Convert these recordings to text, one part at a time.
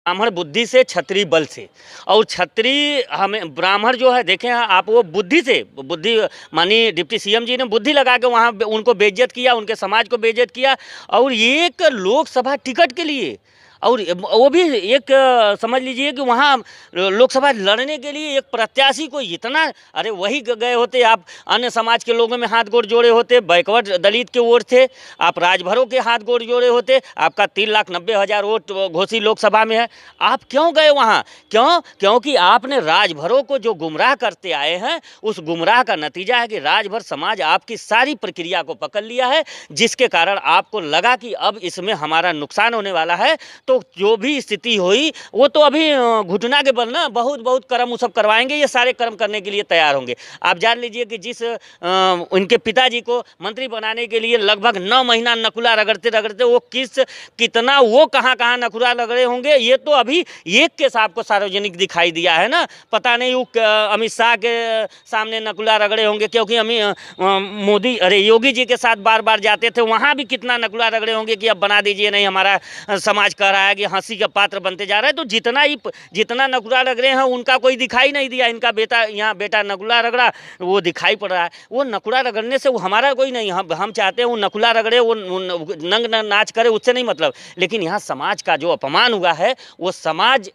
ब्राह्मण बुद्धि से क्षत्रिय बल से। और क्षत्रिय हमें ब्राह्मण जो है देखें आप, वो बुद्धि से, बुद्धि मानी डिप्टी सीएम जी ने बुद्धि लगा के वहाँ उनको बेइज्जत किया, उनके समाज को बेइज्जत किया। और एक लोकसभा टिकट के लिए, और वो भी एक समझ लीजिए कि वहाँ लोकसभा लड़ने के लिए एक प्रत्याशी को इतना, अरे वही गए होते आप, अन्य समाज के लोगों में हाथ गोड़ जोड़े होते, बैकवर्ड दलित के वोट थे, आप राजभरों के हाथ गोड़ जोड़े होते, आपका 3,90,000 वोट घोषित लोकसभा में है। आप क्यों गए वहाँ? क्योंकि आपने राजभरों को जो गुमराह करते आए हैं, उस गुमराह का नतीजा है कि राजभर समाज आपकी सारी प्रक्रिया को पकड़ लिया है, जिसके कारण आपको लगा कि अब इसमें हमारा नुकसान होने वाला है। तो जो भी स्थिति हुई वो तो अभी घुटना के बल ना, बहुत बहुत कर्म वो सब करवाएंगे, ये सारे कर्म करने के लिए तैयार होंगे। आप जान लीजिए कि जिस उनके पिताजी को मंत्री बनाने के लिए लगभग 9 महीना नकुला रगड़ते रगड़ते वो कितना वो कहाँ नकुला रगड़े होंगे, ये तो अभी एक केस आपको सार्वजनिक दिखाई दिया है ना। पता नहीं वो अमित शाह के सामने नकुला रगड़े होंगे, क्योंकि मोदी, अरे योगी जी के साथ बार बार जाते थे, वहाँ भी कितना नकुला रगड़े होंगे कि अब बना दीजिए, नहीं हमारा समाज कह रहा है कि हंसी का पात्र बनते जा रहा है। तो जितना नकुला रगड़े हैं उनका कोई दिखाई नहीं दिया, इनका बेटा यहाँ बेटा नकुला रगड़ा वो दिखाई पड़ रहा है। वो नकुला रगड़ने से वो हमारा कोई नहीं, हम चाहते हैं वो नकुला रगड़े, वो नंग नाच करे, उससे नहीं मतलब। लेकिन यहाँ समाज का जो अपमान हुआ है, वो समाज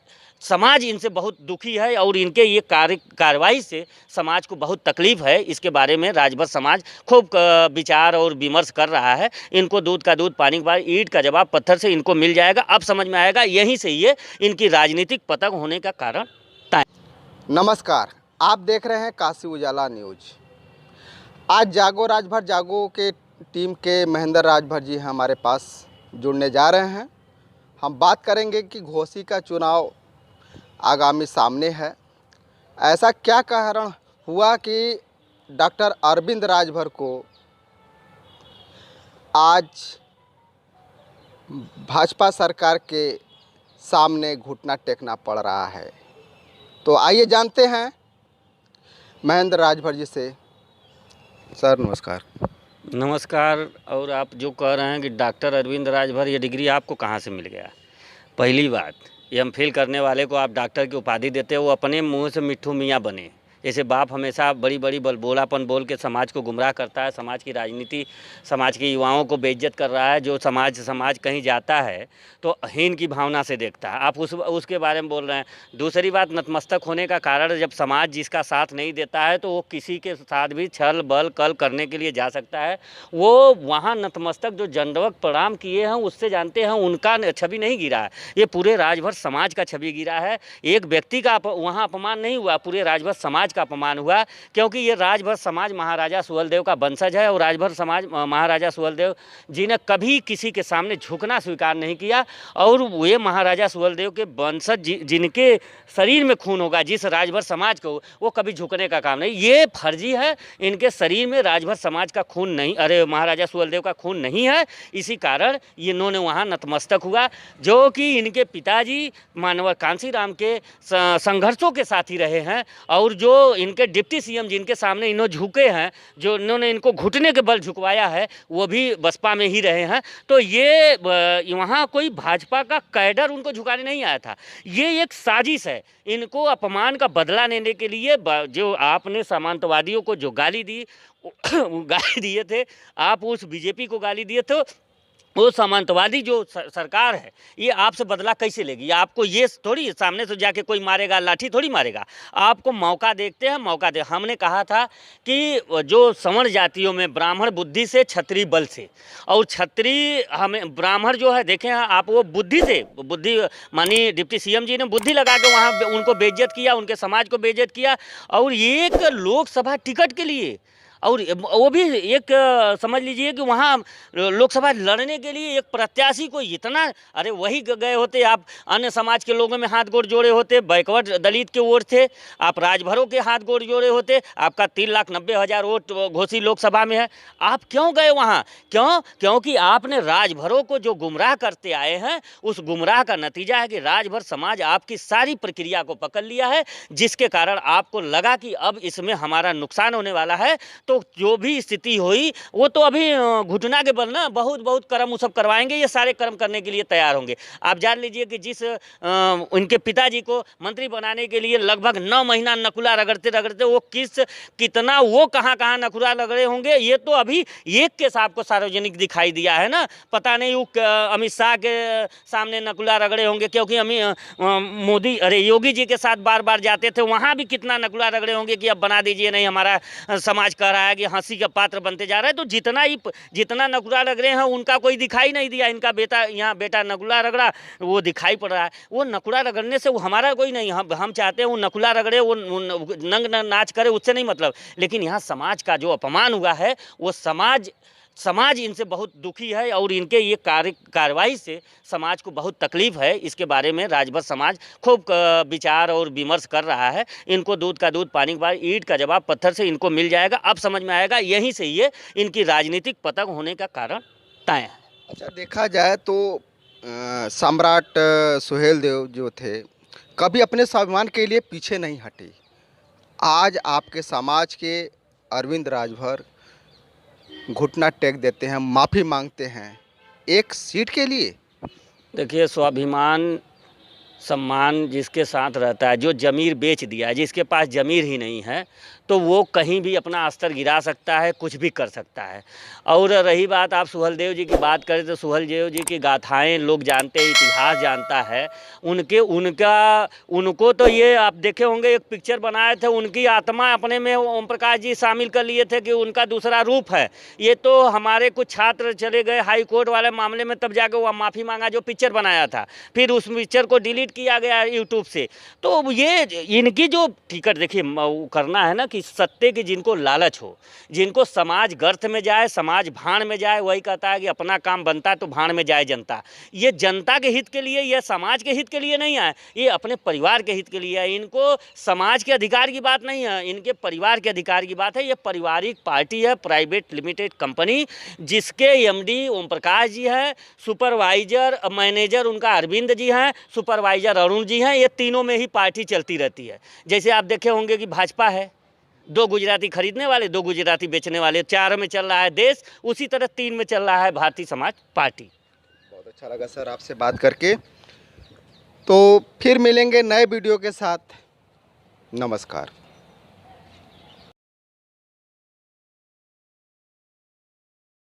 इनसे बहुत दुखी है, और इनके ये कार्रवाई से समाज को बहुत तकलीफ है। इसके बारे में राजभर समाज खूब विचार और विमर्श कर रहा है। इनको दूध का दूध पानी का पानी, ईंट का जवाब पत्थर से इनको मिल जाएगा। अब समझ में आएगा यहीं से ये इनकी राजनीतिक पतन होने का कारण तय। नमस्कार, आप देख रहे हैं काशी उजाला न्यूज। आज जागो राजभर जागो के टीम के महेंद्र राजभर जी हमारे पास जुड़ने जा रहे हैं। हम बात करेंगे कि घोसी का चुनाव आगामी सामने है। ऐसा क्या कारण हुआ कि डॉक्टर अरविंद राजभर को आज भाजपा सरकार के सामने घुटना टेकना पड़ रहा है? तो आइए जानते हैं महेंद्र राजभर जी से। सर नमस्कार। नमस्कार। और आप जो कह रहे हैं कि डॉक्टर अरविंद राजभर, ये डिग्री आपको कहाँ से मिल गया? पहली बात, ये एमफिल करने वाले को आप डॉक्टर की उपाधि देते हो, वो अपने मुंह से मिट्ठू मियाँ बने। जैसे बाप हमेशा बड़ी बड़ी बलबोलापन बोल के समाज को गुमराह करता है, समाज की राजनीति, समाज के युवाओं को बेइज्जत कर रहा है। जो समाज कहीं जाता है तो हीन की भावना से देखता है, आप उसके बारे में बोल रहे हैं। दूसरी बात, नतमस्तक होने का कारण, जब समाज जिसका साथ नहीं देता है तो वो किसी के साथ भी छल बल कल करने के लिए जा सकता है। वो वहाँ नतमस्तक जो दंडवत प्रणाम किए हैं, उससे जानते हैं उनका छवि नहीं गिरा है, ये पूरे राजभर समाज का छवि गिरा है। एक व्यक्ति का वहाँ अपमान नहीं हुआ, पूरे राजभर समाज का अपमान हुआ। क्योंकि ये राजभर समाज महाराजा सुहेलदेव का वंशज है, और राजभर समाज महाराजा सुहेलदेव जी ने कभी किसी के सामने झुकना स्वीकार नहीं किया। और ये महाराजा सुहेलदेव के वंशज जिनके शरीर में खून होगा, जिस राजभर समाज को, वो कभी झुकने का काम नहीं। ये फर्जी है, इनके शरीर में राजभर समाज का खून नहीं, अरे महाराजा सुहेलदेव का खून नहीं है। इसी कारण इन्होंने वहाँ नतमस्तक हुआ, जो कि इनके पिताजी मानवर कांसीराम के संघर्षों के साथी रहे हैं। और जो इनके डिप्टी सीएम जिनके सामने इन्होंने झुके हैं, जो इन्होंने इनको घुटने के बल झुकवाया है, वो भी बसपा में ही रहे हैं। तो ये वहाँ कोई भाजपा का कैडर उनको झुकाने नहीं आया था। ये एक साजिश है, इनको अपमान का बदला लेने के लिए। जो आपने सामंतवादियों को जो गाली दी, गाली दिए थे आप, उस बीजेपी को गाली दिए थे, वो सामंतवादी जो सरकार है, ये आपसे बदला कैसे लेगी? आपको ये थोड़ी सामने से जाके कोई मारेगा, लाठी थोड़ी मारेगा। आपको मौका देखते हैं, मौका दे। हमने कहा था कि जो सवर्ण जातियों में ब्राह्मण बुद्धि से क्षत्रिय बल से, और क्षत्रिय हमें ब्राह्मण जो है देखें आप, वो बुद्धि से, बुद्धि मानी डिप्टी सीएम जी ने बुद्धि लगा के वहाँ उनको बेइज्जत किया, उनके समाज को बेइज्जत किया। और एक लोकसभा टिकट के लिए, और वो भी एक समझ लीजिए कि वहाँ लोकसभा लड़ने के लिए एक प्रत्याशी को इतना, अरे वही गए होते आप, अन्य समाज के लोगों में हाथ गोड़ जोड़े होते, बैकवर्ड दलित के वोट थे, आप राजभरों के हाथ गोड़ जोड़े होते, आपका 3,90,000 वोट घोषित लोकसभा में है। आप क्यों गए वहाँ? क्योंकि आपने राजभरों को जो गुमराह करते आए हैं, उस गुमराह का नतीजा है कि राजभर समाज आपकी सारी प्रक्रिया को पकड़ लिया है, जिसके कारण आपको लगा कि अब इसमें हमारा नुकसान होने वाला है। तो जो भी स्थिति हुई वो तो अभी घुटना के बल ना बहुत बहुत कर्म वो सब करवाएंगे, ये सारे कर्म करने के लिए तैयार होंगे। आप जान लीजिए कि जिस उनके पिताजी को मंत्री बनाने के लिए लगभग 9 महीना नकुला रगड़ते रगड़ते वो कितना वो कहाँ कहाँ नकुला रगड़े होंगे, ये तो अभी एक केस आपको सार्वजनिक दिखाई दिया है ना। पता नहीं वो अमित शाह के सामने नकुला रगड़े होंगे, क्योंकि मोदी अरे योगी जी के साथ बार बार जाते थे, वहाँ भी कितना नकुला रगड़े होंगे कि अब बना दीजिए, नहीं हमारा समाज कह रहा है कि हंसी का पात्र बनते जा रहा है। तो जितना नकुला रगड़े हैं उनका कोई दिखाई नहीं दिया। इनका बेटा नकुला रगड़ा, वो दिखाई पड़ रहा है। वो नकुला रगड़ने से वो हमारा कोई नहीं, हम चाहते हैं वो नकुला रगड़े, वो नंग नाच करे, उससे नहीं मतलब। लेकिन यहाँ समाज का जो अपमान हुआ है वो समाज इनसे बहुत दुखी है, और इनके ये कार्रवाई से समाज को बहुत तकलीफ है। इसके बारे में राजभर समाज खूब विचार और विमर्श कर रहा है। इनको दूध का दूध पानी का पानी, ईंट का जवाब पत्थर से इनको मिल जाएगा। अब समझ में आएगा, यहीं से ये इनकी राजनीतिक पतंग होने का कारण तय है। अच्छा, देखा जाए तो सम्राट सुहेलदेव जो थे कभी अपने स्वाभिमान के लिए पीछे नहीं हटे। आज आपके समाज के अरविंद राजभर घुटना टेक देते हैं, माफ़ी मांगते हैं एक सीट के लिए। देखिए, स्वाभिमान सम्मान जिसके साथ रहता है, जो ज़मीर बेच दिया, जिसके पास ज़मीर ही नहीं है, तो वो कहीं भी अपना अस्तर गिरा सकता है, कुछ भी कर सकता है। और रही बात, आप सुहेलदेव जी की बात करें तो सुहेलदेव जी की गाथाएं लोग जानते हैं, इतिहास जानता है उनको तो ये आप देखे होंगे, एक पिक्चर बनाए थे, उनकी आत्मा अपने में ओम प्रकाश जी शामिल कर लिए थे कि उनका दूसरा रूप है। ये तो हमारे कुछ छात्र चले गए हाई कोर्ट वाले मामले में, तब जाके वह माफ़ी मांगा जो पिक्चर बनाया था, फिर उस पिक्चर को डिलीट किया गया यूट्यूब से। तो ये इनकी जो टिकट देखिए करना है ना कि सत्य की जिनको लालच हो, जिनको समाज गर्त में जाए, समाज भाड़ में जाए, वही कहता है कि अपना काम बनता तो भाड़ में जाए जनता। ये जनता के हित के लिए, ये समाज के हित के लिए नहीं है, ये अपने परिवार के हित के लिए है। इनको समाज के अधिकार की बात नहीं है, इनके परिवार के अधिकार की बात है। ये पारिवारिक पार्टी है, प्राइवेट लिमिटेड कंपनी, जिसके एमडी ओम प्रकाश जी है, सुपरवाइजर मैनेजर उनका अरविंद जी हैं, सुपरवाइजर अरुण जी हैं। ये तीनों में ही पार्टी चलती रहती है। जैसे आप देखे होंगे कि भाजपा है, 2 गुजराती खरीदने वाले, 2 गुजराती बेचने वाले, 4 में चल रहा है देश, उसी तरह 3 में चल रहा है भारतीय समाज पार्टी। बहुत अच्छा लगा सर आपसे बात करके। तो फिर मिलेंगे नए वीडियो के साथ। नमस्कार।